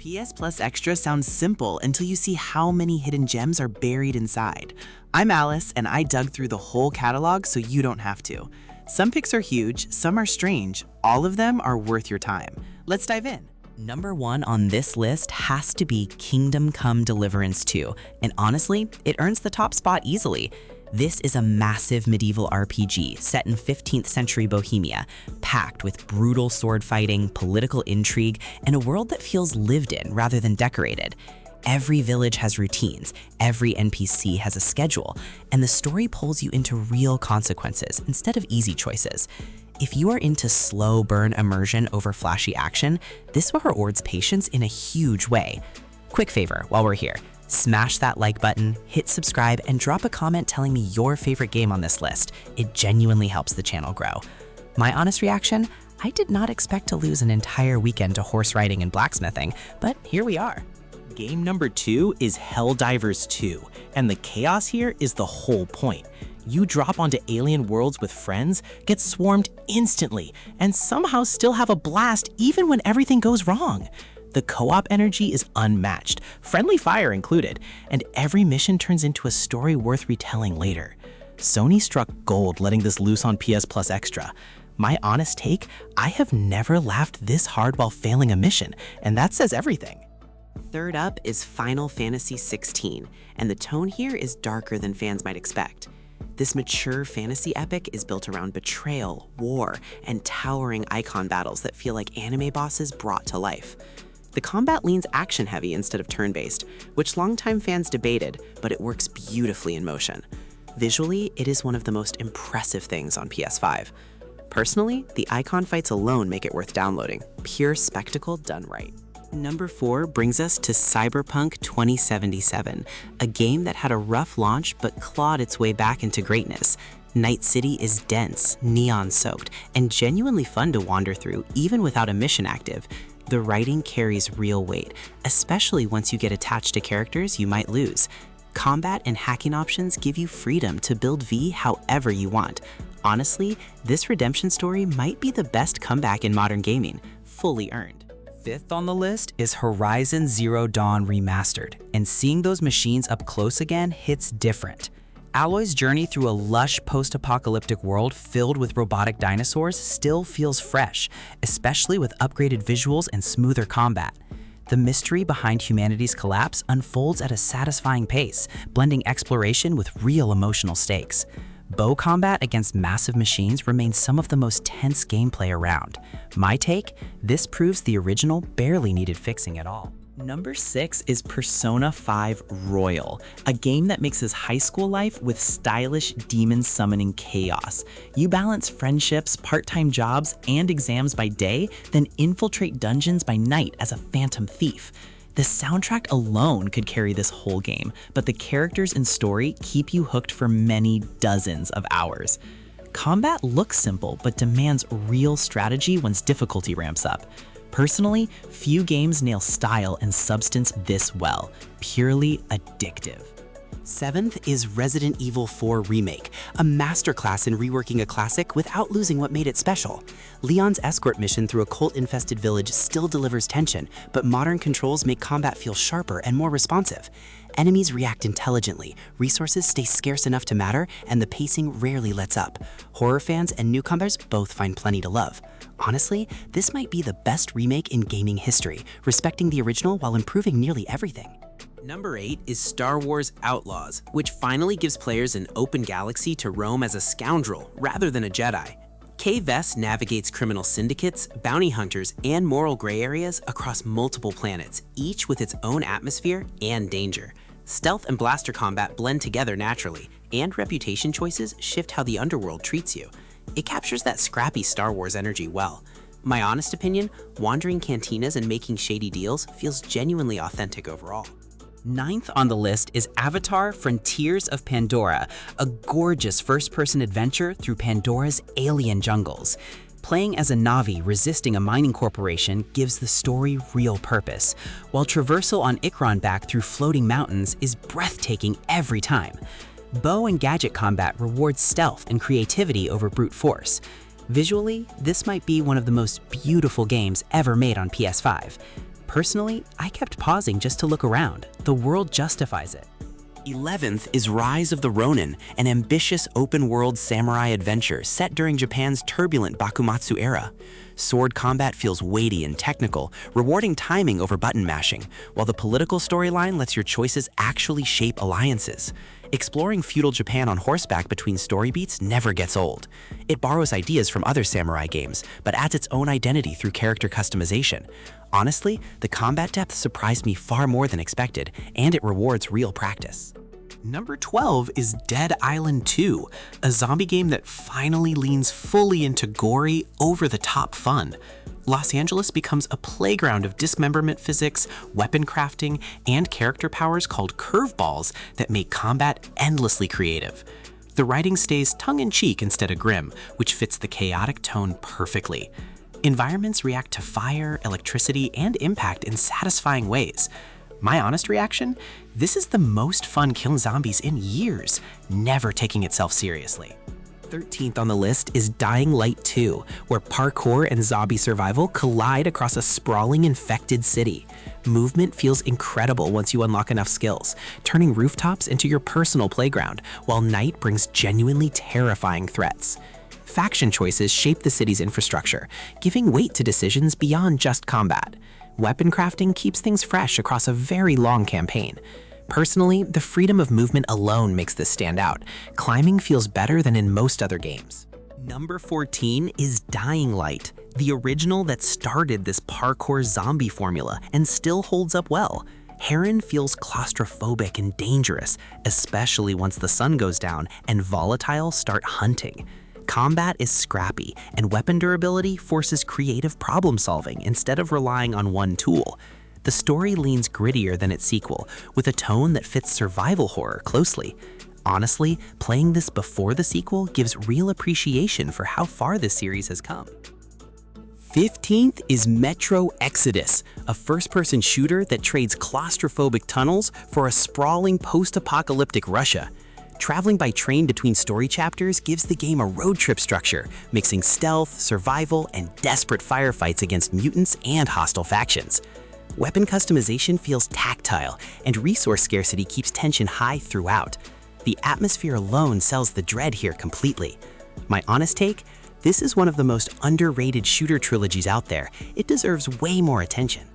PS Plus Extra sounds simple until you see how many hidden gems are buried inside. I'm Alice, and I dug through the whole catalog so you don't have to. Some picks are huge, some are strange. All of them are worth your time. Let's dive in. Number 1 on this list has to be Come Deliverance 2, and honestly, it earns the top spot easily. This is a massive medieval RPG set in 15th century Bohemia, packed with brutal sword fighting, political intrigue, and a world that feels lived in rather than decorated. Every village has routines, every NPC has a schedule, and the story pulls you into real consequences instead of easy choices. If you are into slow burn immersion over flashy action, this rewards patience in a huge way. Quick favor while we're here. Smash that like button, hit subscribe, and drop a comment telling me your favorite game on this list. It genuinely helps the channel grow. My honest reaction? I did not expect to lose an entire weekend to horse riding and blacksmithing, but here we are. Game number 2 is Helldivers 2, and the chaos here is the whole point. You drop onto alien worlds with friends, get swarmed instantly, and somehow still have a blast even when everything goes wrong. The co-op energy is unmatched, friendly fire included, and every mission turns into a story worth retelling later. Sony struck gold letting this loose on PS Plus Extra. My honest take, I have never laughed this hard while failing a mission, and that says everything. Third up is Final Fantasy XVI, and the tone here is darker than fans might expect. This mature fantasy epic is built around betrayal, war, and towering Eikon battles that feel like anime bosses brought to life. The combat leans action-heavy instead of turn-based, which longtime fans debated, but it works beautifully in motion. Visually, it is one of the most impressive things on PS5. Personally, the Eikon fights alone make it worth downloading. Pure spectacle done right. Number 4 brings us to Cyberpunk 2077, a game that had a rough launch but clawed its way back into greatness. Night City is dense, neon-soaked, and genuinely fun to wander through even without a mission active. The writing carries real weight, especially once you get attached to characters you might lose. Combat and hacking options give you freedom to build V however you want. Honestly, this redemption story might be the best comeback in modern gaming, fully earned. 5th on the list is Horizon Zero Dawn Remastered, and seeing those machines up close again hits different. Aloy's journey through a lush post-apocalyptic world filled with robotic dinosaurs still feels fresh, especially with upgraded visuals and smoother combat. The mystery behind humanity's collapse unfolds at a satisfying pace, blending exploration with real emotional stakes. Bow combat against massive machines remains some of the most tense gameplay around. My take? This proves the original barely needed fixing at all. Number 6 is Persona 5 Royal, a game that mixes high school life with stylish demon summoning chaos. You balance friendships, part-time jobs, and exams by day, then infiltrate dungeons by night as a phantom thief. The soundtrack alone could carry this whole game, but the characters and story keep you hooked for many dozens of hours. Combat looks simple, but demands real strategy once difficulty ramps up. Personally, few games nail style and substance this well. Purely addictive. 7th is Resident Evil 4 Remake, a masterclass in reworking a classic without losing what made it special. Leon's escort mission through a cult-infested village still delivers tension, but modern controls make combat feel sharper and more responsive. Enemies react intelligently, resources stay scarce enough to matter, and the pacing rarely lets up. Horror fans and newcomers both find plenty to love. Honestly, this might be the best remake in gaming history, respecting the original while improving nearly everything. Number 8 is Star Wars Outlaws, which finally gives players an open galaxy to roam as a scoundrel rather than a Jedi. Kay Vess navigates criminal syndicates, bounty hunters, and moral gray areas across multiple planets, each with its own atmosphere and danger. Stealth and blaster combat blend together naturally, and reputation choices shift how the underworld treats you. It captures that scrappy Star Wars energy well. My honest opinion, wandering cantinas and making shady deals feels genuinely authentic overall. 9th on the list is Avatar: Frontiers of Pandora, a gorgeous first-person adventure through Pandora's alien jungles. Playing as a Na'vi resisting a mining corporation gives the story real purpose, while traversal on Ikron back through floating mountains is breathtaking every time. Bow and gadget combat rewards stealth and creativity over brute force. Visually, this might be one of the most beautiful games ever made on PS5. Personally, I kept pausing just to look around. The world justifies it. 11th is Rise of the Ronin, an ambitious open-world samurai adventure set during Japan's turbulent Bakumatsu era. Sword combat feels weighty and technical, rewarding timing over button mashing, while the political storyline lets your choices actually shape alliances. Exploring feudal Japan on horseback between story beats never gets old. It borrows ideas from other samurai games, but adds its own identity through character customization. Honestly, the combat depth surprised me far more than expected, and it rewards real practice. Number 12 is Dead Island 2, a zombie game that finally leans fully into gory, over-the-top fun. Los Angeles becomes a playground of dismemberment physics, weapon crafting, and character powers called curveballs that make combat endlessly creative. The writing stays tongue-in-cheek instead of grim, which fits the chaotic tone perfectly. Environments react to fire, electricity, and impact in satisfying ways. My honest reaction? This is the most fun killing zombies in years, never taking itself seriously. 13th on the list is Dying Light 2, where parkour and zombie survival collide across a sprawling infected city. Movement feels incredible once you unlock enough skills, turning rooftops into your personal playground, while night brings genuinely terrifying threats. Faction choices shape the city's infrastructure, giving weight to decisions beyond just combat. Weapon crafting keeps things fresh across a very long campaign. Personally, the freedom of movement alone makes this stand out. Climbing feels better than in most other games. Number 14 is Dying Light, the original that started this parkour zombie formula and still holds up well. Heron feels claustrophobic and dangerous, especially once the sun goes down and volatile start hunting. Combat is scrappy, and weapon durability forces creative problem solving instead of relying on one tool. The story leans grittier than its sequel, with a tone that fits survival horror closely. Honestly, playing this before the sequel gives real appreciation for how far this series has come. 15th is Metro Exodus, a first-person shooter that trades claustrophobic tunnels for a sprawling post-apocalyptic Russia. Traveling by train between story chapters gives the game a road trip structure, mixing stealth, survival, and desperate firefights against mutants and hostile factions. Weapon customization feels tactile, and resource scarcity keeps tension high throughout. The atmosphere alone sells the dread here completely. My honest take? This is one of the most underrated shooter trilogies out there. It deserves way more attention.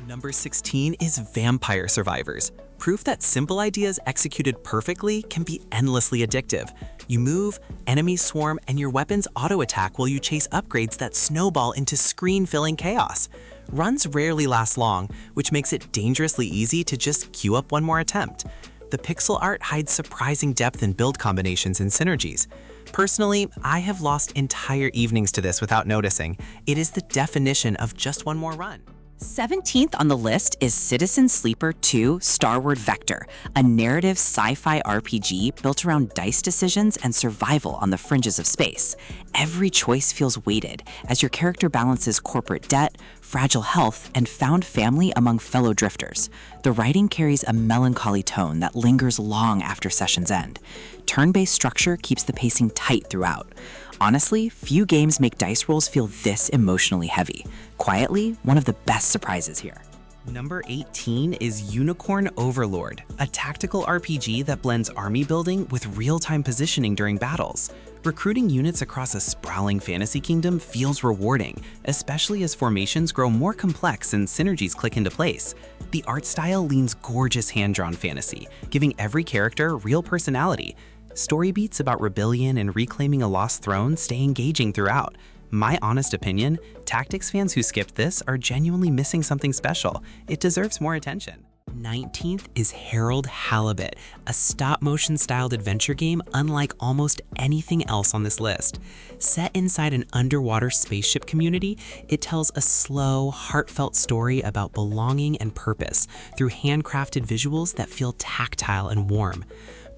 Number 16 is Vampire Survivors. Proof that simple ideas executed perfectly can be endlessly addictive. You move, enemies swarm, and your weapons auto-attack while you chase upgrades that snowball into screen-filling chaos. Runs rarely last long, which makes it dangerously easy to just queue up one more attempt. The pixel art hides surprising depth in build combinations and synergies. Personally, I have lost entire evenings to this without noticing. It is the definition of just one more run. 17th on the list is Citizen Sleeper 2 Starward Vector, a narrative sci-fi RPG built around dice decisions and survival on the fringes of space. Every choice feels weighted as your character balances corporate debt, fragile health, and found family among fellow drifters. The writing carries a melancholy tone that lingers long after sessions end. Turn-based structure keeps the pacing tight throughout. Honestly, few games make dice rolls feel this emotionally heavy. Quietly, one of the best surprises here. Number 18 is Unicorn Overlord, a tactical RPG that blends army building with real-time positioning during battles. Recruiting units across a sprawling fantasy kingdom feels rewarding, especially as formations grow more complex and synergies click into place. The art style leans gorgeous hand-drawn fantasy, giving every character real personality. Story beats about rebellion and reclaiming a lost throne stay engaging throughout. My honest opinion, tactics fans who skipped this are genuinely missing something special. It deserves more attention. 19th is Herald Halibut, a stop-motion styled adventure game unlike almost anything else on this list. Set inside an underwater spaceship community, it tells a slow, heartfelt story about belonging and purpose through handcrafted visuals that feel tactile and warm.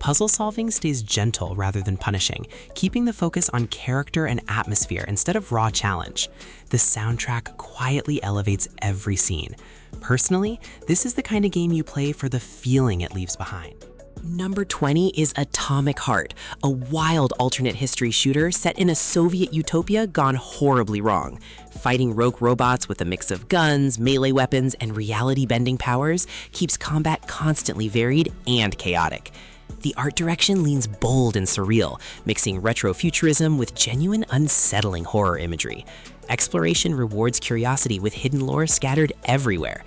Puzzle solving stays gentle rather than punishing, keeping the focus on character and atmosphere instead of raw challenge. The soundtrack quietly elevates every scene. Personally, this is the kind of game you play for the feeling it leaves behind. Number 20 is Atomic Heart, a wild alternate history shooter set in a Soviet utopia gone horribly wrong. Fighting rogue robots with a mix of guns, melee weapons, and reality-bending powers keeps combat constantly varied and chaotic. The art direction leans bold and surreal, mixing retrofuturism with genuine unsettling horror imagery. Exploration rewards curiosity with hidden lore scattered everywhere.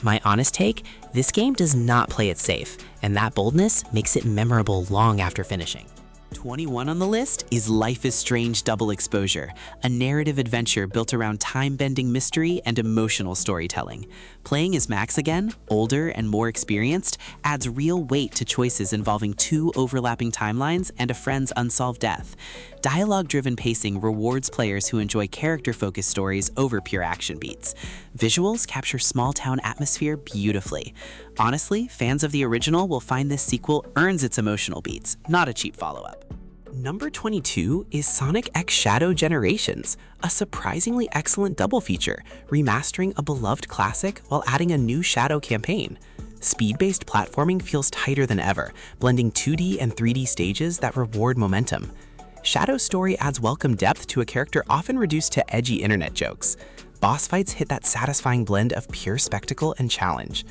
My honest take, this game does not play it safe, and that boldness makes it memorable long after finishing. 21 on the list is Life is Strange Double Exposure, a narrative adventure built around time-bending mystery and emotional storytelling. Playing as Max again, older and more experienced, adds real weight to choices involving two overlapping timelines and a friend's unsolved death. Dialogue-driven pacing rewards players who enjoy character-focused stories over pure action beats. Visuals capture small-town atmosphere beautifully. Honestly, fans of the original will find this sequel earns its emotional beats, not a cheap follow-up. Number 22 is Sonic X Shadow Generations, a surprisingly excellent double feature, remastering a beloved classic while adding a new Shadow campaign. Speed-based platforming feels tighter than ever, blending 2D and 3D stages that reward momentum. Shadow's story adds welcome depth to a character often reduced to edgy internet jokes. Boss fights hit that satisfying blend of pure spectacle and challenge.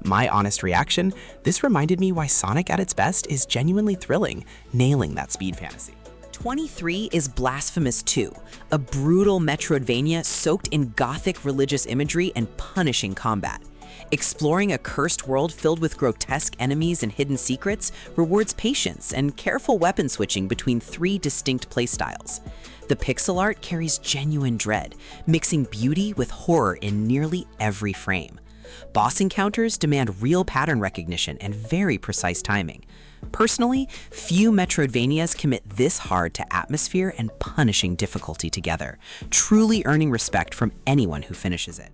My honest reaction, this reminded me why Sonic at its best is genuinely thrilling, nailing that speed fantasy. 23 is Blasphemous 2, a brutal Metroidvania soaked in gothic religious imagery and punishing combat. Exploring a cursed world filled with grotesque enemies and hidden secrets rewards patience and careful weapon switching between 3 distinct playstyles. The pixel art carries genuine dread, mixing beauty with horror in nearly every frame. Boss encounters demand real pattern recognition and very precise timing. Personally, few Metroidvanias commit this hard to atmosphere and punishing difficulty together, truly earning respect from anyone who finishes it.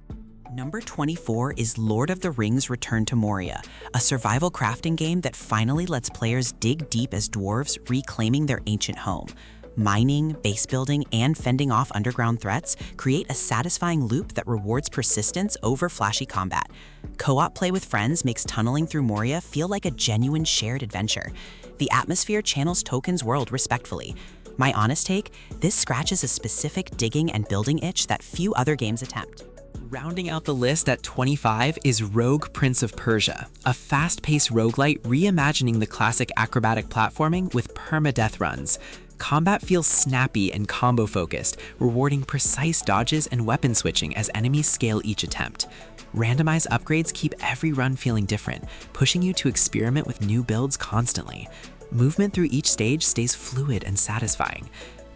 Number 24 is Lord of the Rings Return to Moria, a survival crafting game that finally lets players dig deep as dwarves reclaiming their ancient home. Mining, base building, and fending off underground threats create a satisfying loop that rewards persistence over flashy combat. Co-op play with friends makes tunneling through Moria feel like a genuine shared adventure. The atmosphere channels Tolkien's world respectfully. My honest take, this scratches a specific digging and building itch that few other games attempt. Rounding out the list at 25 is Rogue Prince of Persia, a fast-paced roguelite reimagining the classic acrobatic platforming with permadeath runs. Combat feels snappy and combo-focused, rewarding precise dodges and weapon switching as enemies scale each attempt. Randomized upgrades keep every run feeling different, pushing you to experiment with new builds constantly. Movement through each stage stays fluid and satisfying.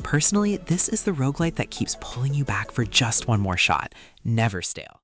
Personally, this is the roguelite that keeps pulling you back for just one more shot, never stale.